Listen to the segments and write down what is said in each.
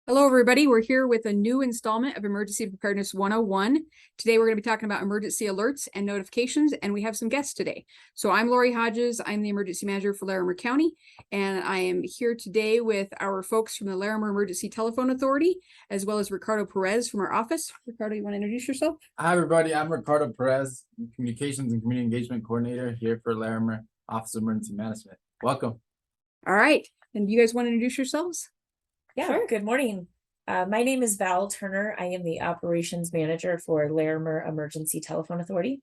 Hello, everybody. We're here with a new installment of Emergency Preparedness 101. Today, we're going to be talking about emergency alerts and notifications, and we have some guests today. So I'm Lori Hodges. I'm the Emergency Manager for Larimer County, and I am here today with our folks from the Larimer Emergency Telephone Authority, as well as Ricardo Perez from our office. Ricardo, you want to introduce yourself? Hi, everybody. I'm Ricardo Perez, Communications and Community Engagement Coordinator here for Larimer Office of Emergency Management. Welcome. All right. And you guys want to introduce yourselves? Yeah, sure. Good morning. My name is Val Turner. I am the Operations Manager for Larimer Emergency Telephone Authority.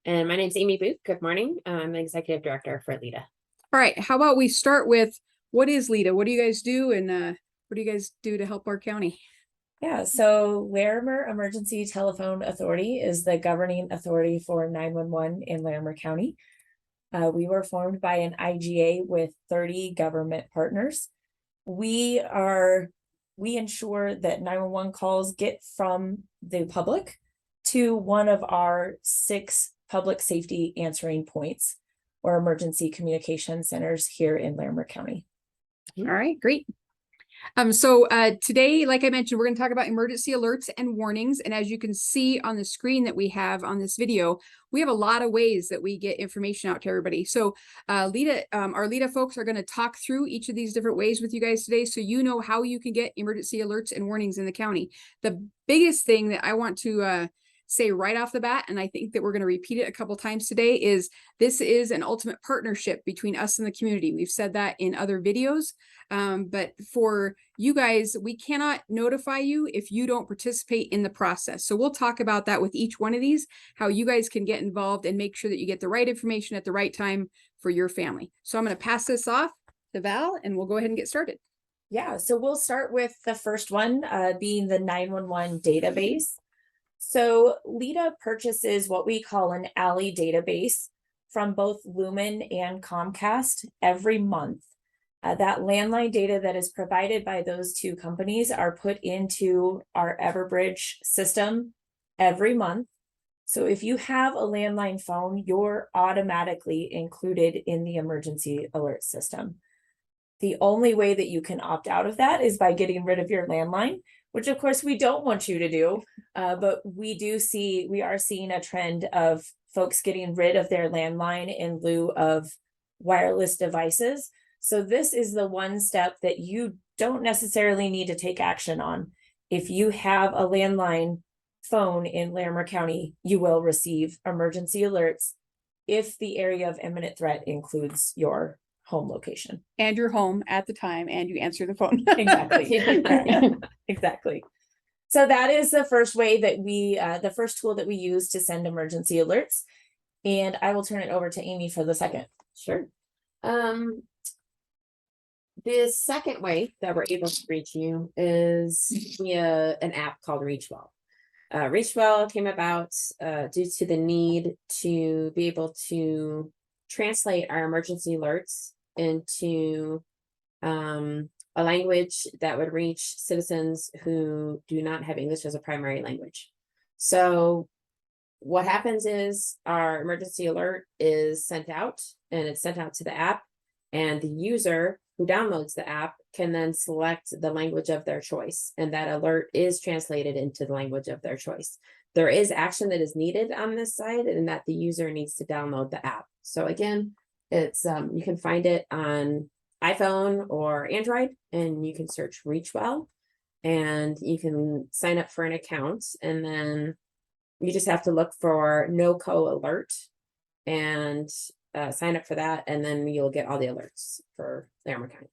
And my name's Amy Booth. Good morning. I'm the Executive Director for LEDA. All right. How about we start with what is LEDA? What do you guys do? And what do you guys do to help our county? Yeah, so Larimer Emergency Telephone Authority is the governing authority for 911 in Larimer County. We were formed by an IGA with 30 government partners. We ensure that 911 calls get from the public to one of our 6 public safety answering points or emergency communication centers here in Larimer County. All right, great. So today, like I mentioned, we're going to talk about emergency alerts and warnings. And as you can see on the screen that we have on this video, we have a lot of ways that we get information out to everybody. So our LEDA folks are going to talk through each of these different ways with you guys today, so you know how you can get emergency alerts and warnings in the county. The biggest thing that I want to say right off the bat, and I think that we're going to repeat it a couple times today, is this is an ultimate partnership between us and the community. We've said that in other videos, but for you guys, we cannot notify you if you don't participate in the process. So we'll talk about that with each one of these, how you guys can get involved and make sure that you get the right information at the right time for your family. So I'm going to pass this off to Val, and we'll go ahead and get started. Yeah, so we'll start with the first one, being the 911 database. So LEDA purchases what we call an ALI database from both Lumen and Comcast every month. That landline data that is provided by those two companies are put into our Everbridge system every month. So if you have a landline phone, you're automatically included in the emergency alert system. The only way that you can opt out of that is by getting rid of your landline, which of course we don't want you to do, but we are seeing a trend of folks getting rid of their landline in lieu of wireless devices. So this is the one step that you don't necessarily need to take action on. If you have a landline phone in Larimer County, you will receive emergency alerts if the area of imminent threat includes your home location. And you're home at the time and you answer the phone. Exactly. Exactly. So that is the first way that the first tool that we use to send emergency alerts. And I will turn it over to Amy for the second. Sure. The second way that we're able to reach you is via an app called ReachWell. ReachWell came about due to the need to be able to translate our emergency alerts into a language that would reach citizens who do not have English as a primary language. So what happens is our emergency alert is sent out, and it's sent out to the app, and the user who downloads the app can then select the language of their choice, and that alert is translated into the language of their choice. There is action that is needed on this side, and that the user needs to download the app. So again, it's you can find it on iPhone or Android, and you can search ReachWell, and you can sign up for an account, and then you just have to look for NocoAlert and sign up for that, and then you'll get all the alerts for Larimer County.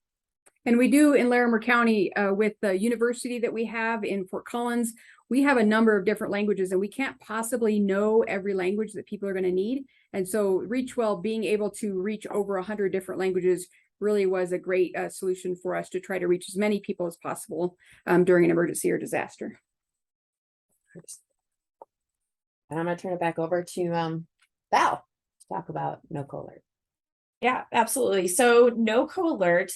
And we do in Larimer County with the university that we have in Fort Collins, we have a number of different languages, and we can't possibly know every language that people are going to need. And so ReachWell, being able to reach over 100 different languages, really was a great solution for us to try to reach as many people as possible during an emergency or disaster. And I'm going to turn it back over to Val to talk about NocoAlert. Yeah, absolutely. So NocoAlert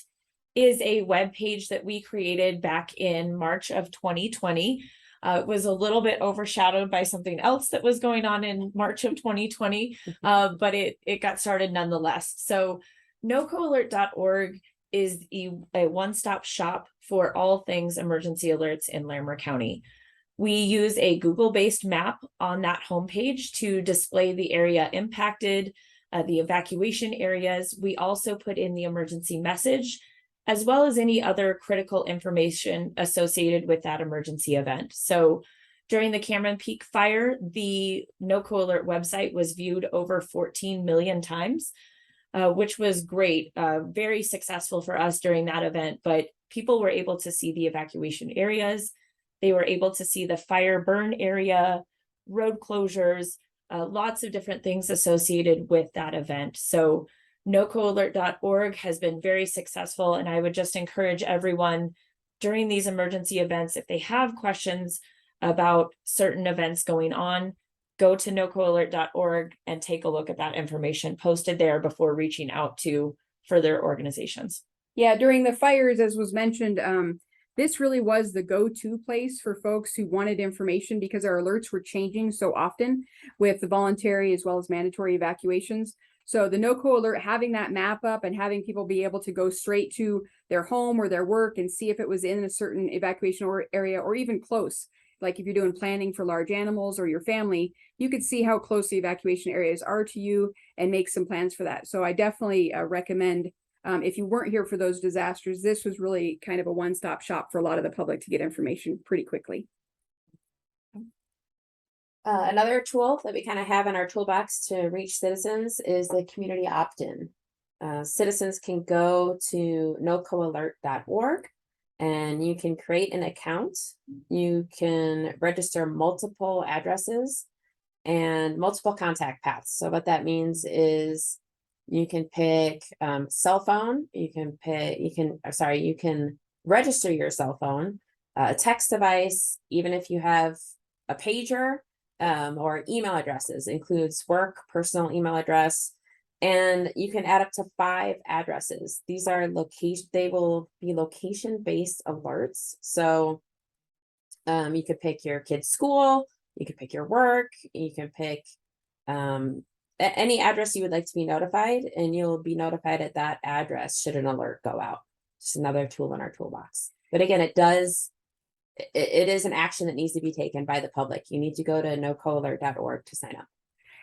is a web page that we created back in March of 2020. It was a little bit overshadowed by something else that was going on in March of 2020, but it got started nonetheless. So NocoAlert.org is a one-stop shop for all things emergency alerts in Larimer County. We use a Google-based map on that homepage to display the area impacted, the evacuation areas. We also put in the emergency message, as well as any other critical information associated with that emergency event. So during the Cameron Peak fire, the NocoAlert website was viewed over 14 million times, which was great, very successful for us during that event, but people were able to see the evacuation areas. They were able to see the fire burn area, road closures, lots of different things associated with that event. So NocoAlert.org has been very successful, and I would just encourage everyone during these emergency events, if they have questions about certain events going on, go to NocoAlert.org and take a look at that information posted there before reaching out to further organizations. Yeah, during the fires, as was mentioned, this really was the go-to place for folks who wanted information because our alerts were changing so often with the voluntary as well as mandatory evacuations. So the NocoAlert, having that map up and having people be able to go straight to their home or their work and see if it was in a certain evacuation area or even close. Like if you're doing planning for large animals or your family, you could see how close the evacuation areas are to you and make some plans for that. So I definitely recommend, if you weren't here for those disasters, this was really kind of a one-stop shop for a lot of the public to get information pretty quickly. Another tool that we kind of have in our toolbox to reach citizens is the community opt-in. Citizens can go to NocoAlert.org and you can create an account. You can register multiple addresses and multiple contact paths. So what that means is you can pick cell phone, you can register your cell phone, a text device, even if you have a pager, or email addresses, includes work, personal email address, and you can add up to 5 addresses. These are they will be location-based alerts. So you could pick your kid's school, you could pick your work, you can pick any address you would like to be notified, and you'll be notified at that address should an alert go out. Just another tool in our toolbox. But again, it is an action that needs to be taken by the public. You need to go to NocoAlert.org to sign up.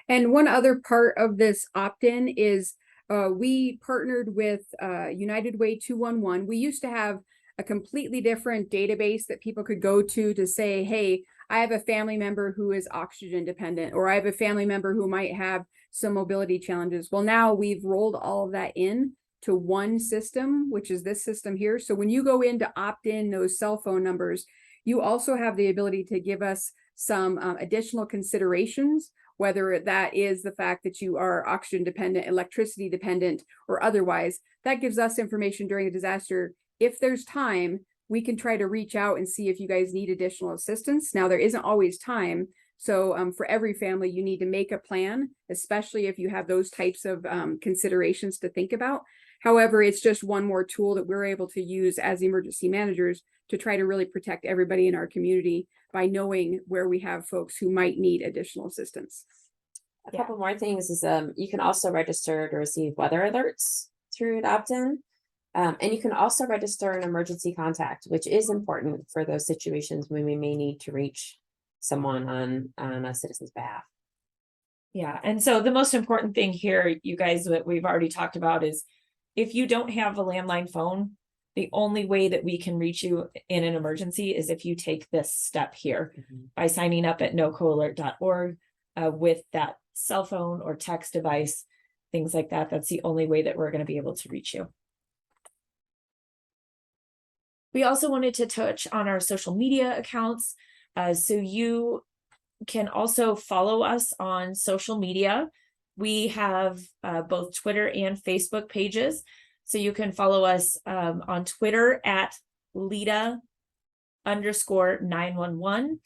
And one other part of this opt-in is we partnered with United Way 211. We used to have a completely different database that people could go to say, hey, I have a family member who is oxygen dependent, or I have a family member who might have some mobility challenges. Well, now we've rolled all of that in to one system, which is this system here. So when you go in to opt in those cell phone numbers, you also have the ability to give us some additional considerations, whether that is the fact that you are oxygen dependent, electricity dependent, or otherwise. That gives us information during a disaster. If there's time, we can try to reach out and see if you guys need additional assistance. Now, there isn't always time. So for every family, you need to make a plan, especially if you have those types of considerations to think about. However, it's just one more tool that we're able to use as emergency managers to try to really protect everybody in our community by knowing where we have folks who might need additional assistance. A couple more things is you can also register to receive weather alerts through an opt-in. And you can also register an emergency contact, which is important for those situations when we may need to reach someone on a citizen's behalf. Yeah, and so the most important thing here, you guys, what we've already talked about is if you don't have a landline phone, the only way that we can reach you in an emergency is if you take this step here by signing up at NocoAlert.org with that cell phone or text device, things like that. That's the only way that we're going to be able to reach you. We also wanted to touch on our social media accounts. So you can also follow us on social media. We have both Twitter and Facebook pages. So you can follow us on Twitter at LIDA_911.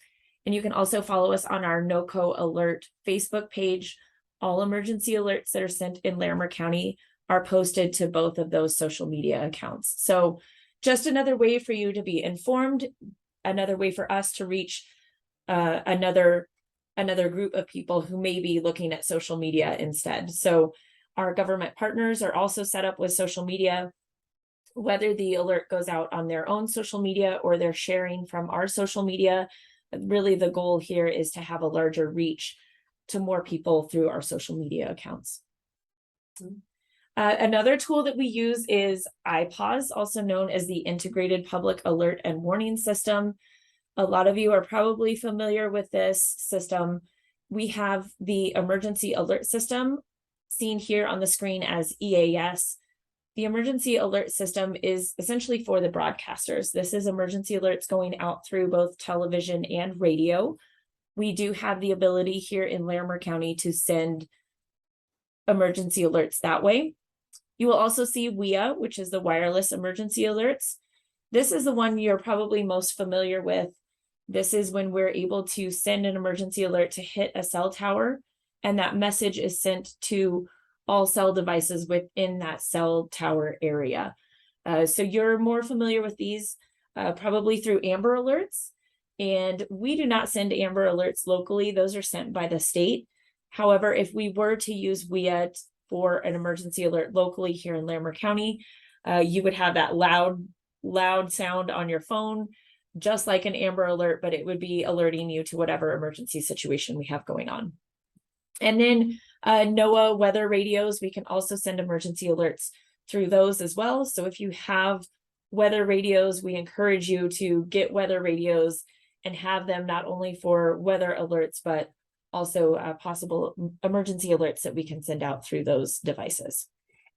And you can also follow us on our NocoAlert Facebook page. All emergency alerts that are sent in Larimer County are posted to both of those social media accounts. So just another way for you to be informed, another way for us to reach another group of people who may be looking at social media instead. So our government partners are also set up with social media. whether the alert goes out on their own social media or they're sharing from our social media. Really, the goal here is to have a larger reach to more people through our social media accounts. Another tool that we use is IPAWS, also known as the Integrated Public Alert and Warning System. A lot of you are probably familiar with this system. We have the Emergency Alert System, seen here on the screen as EAS. The Emergency Alert System is essentially for the broadcasters. This is emergency alerts going out through both television and radio. We do have the ability here in Larimer County to send emergency alerts that way. You will also see WEA, which is the wireless emergency alerts. This is the one you're probably most familiar with. This is when we're able to send an emergency alert to hit a cell tower, and that message is sent to all cell devices within that cell tower area. So you're more familiar with these probably through Amber Alerts, and we do not send Amber Alerts locally. Those are sent by the state. However, if we were to use WEA for an emergency alert locally here in Larimer County, you would have that loud sound on your phone, just like an Amber Alert, but it would be alerting you to whatever emergency situation we have going on. And then NOAA weather radios, we can also send emergency alerts through those as well. So if you have weather radios, we encourage you to get weather radios and have them not only for weather alerts, but also possible emergency alerts that we can send out through those devices.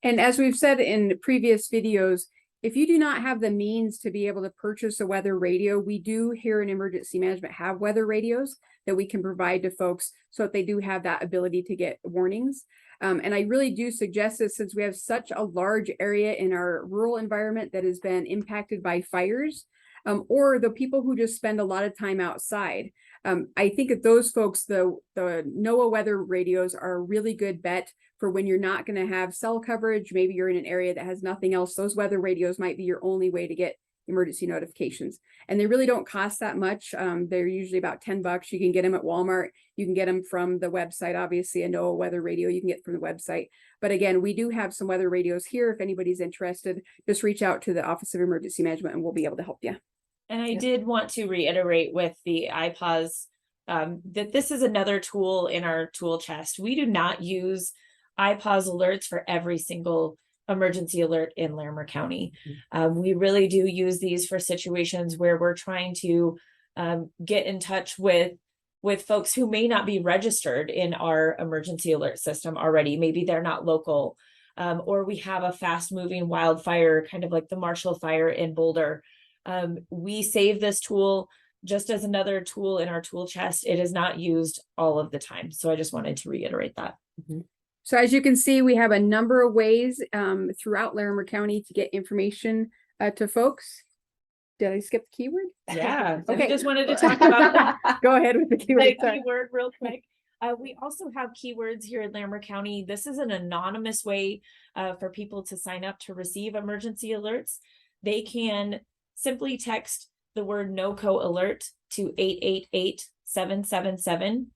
And as we've said in previous videos, if you do not have the means to be able to purchase a weather radio, we do here in emergency management have weather radios that we can provide to folks so that they do have that ability to get warnings. And I really do suggest this since we have such a large area in our rural environment that has been impacted by fires, or the people who just spend a lot of time outside. I think that those folks, the NOAA weather radios are a really good bet for when you're not going to have cell coverage. Maybe you're in an area that has nothing else. Those weather radios might be your only way to get emergency notifications. And they really don't cost that much. They're usually about $10. You can get them at Walmart. You can get them from the website. Obviously, a NOAA weather radio you can get from the website. But again, we do have some weather radios here. If anybody's interested, just reach out to the Office of Emergency Management and we'll be able to help you. And I did want to reiterate with the IPAWS that this is another tool in our tool chest. We do not use IPAWS alerts for every single emergency alert in Larimer County. We really do use these for situations where we're trying to get in touch with folks who may not be registered in our emergency alert system already. Maybe they're not local, or we have a fast moving wildfire, kind of like the Marshall Fire in Boulder. We save this tool just as another tool in our tool chest. It is not used all of the time. So I just wanted to reiterate that. So as you can see, we have a number of ways throughout Larimer County to get information to folks. Did I skip the keyword? Yeah. Okay. I just wanted to talk about that. Go ahead with the keyword. The keyword real quick. We also have keywords here in Larimer County. This is an anonymous way for people to sign up to receive emergency alerts. They can simply text the word NocoAlert to 888-777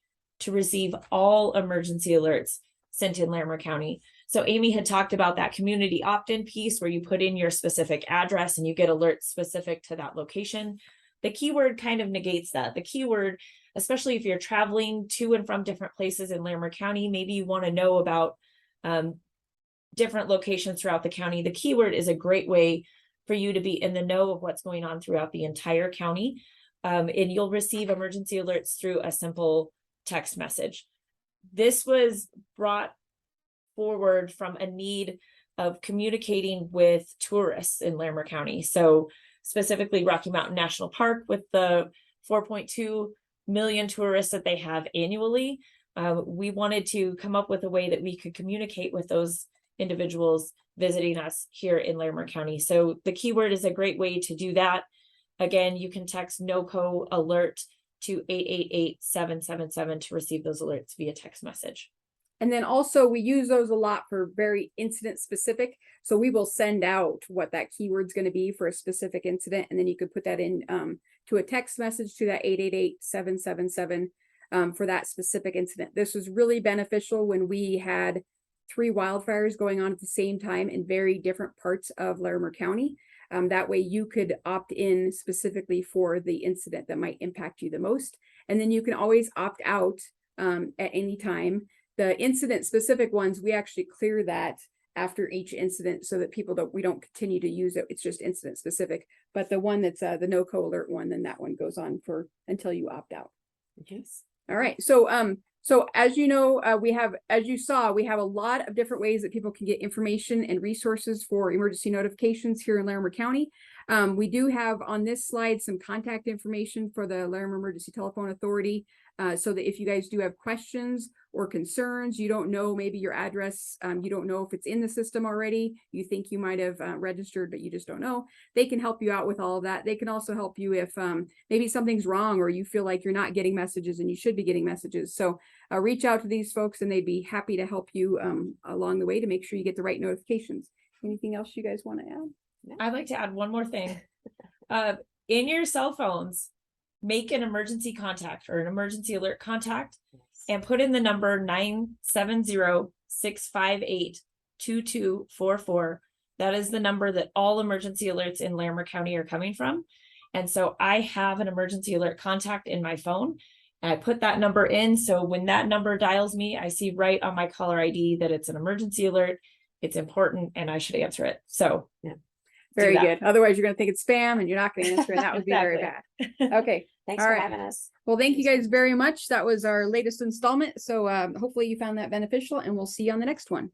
to receive all emergency alerts sent in Larimer County. So Amy had talked about that community opt-in piece where you put in your specific address and you get alerts specific to that location. The keyword kind of negates that. The keyword, especially if you're traveling to and from different places in Larimer County, maybe you want to know about different locations throughout the county. The keyword is a great way for you to be in the know of what's going on throughout the entire county. And you'll receive emergency alerts through a simple text message. This was brought forward from a need of communicating with tourists in Larimer County. So specifically Rocky Mountain National Park with the 4.2 million tourists that they have annually. We wanted to come up with a way that we could communicate with those individuals visiting us here in Larimer County. So the keyword is a great way to do that. Again, you can text NocoAlert to 888-777 to receive those alerts via text message. And then also we use those a lot for very incident specific. So we will send out what that keyword's going to be for a specific incident. And then you could put that in to a text message to that 888-777 for that specific incident. This was really beneficial when we had 3 wildfires going on at the same time in very different parts of Larimer County. That way you could opt in specifically for the incident that might impact you the most. And then you can always opt out at any time. The incident specific ones, we actually clear that after each incident so that we don't continue to use it. It's just incident specific. But the one that's the NocoAlert one, then that one goes on for until you opt out. Yes. All right. So as you know, as you saw, we have a lot of different ways that people can get information and resources for emergency notifications here in Larimer County. We do have on this slide some contact information for the Larimer Emergency Telephone Authority. So that if you guys do have questions or concerns, you don't know maybe your address, you don't know if it's in the system already, you think you might have registered, but you just don't know, they can help you out with all of that. They can also help you if maybe something's wrong or you feel like you're not getting messages and you should be getting messages. So reach out to these folks and they'd be happy to help you along the way to make sure you get the right notifications. Anything else you guys want to add? I'd like to add one more thing. In your cell phones, make an emergency contact or an emergency alert contact and put in the number 970-658-2244. That is the number that all emergency alerts in Larimer County are coming from. And so I have an emergency alert contact in my phone and I put that number in. So when that number dials me, I see right on my caller ID that it's an emergency alert. It's important and I should answer it. So Yeah. Very good. Otherwise, you're going to think it's spam and you're not going to answer, and that would be very bad. Okay. Thanks All for right. having us. Well, thank you guys very much. That was our latest installment. So hopefully you found that beneficial, and we'll see you on the next one.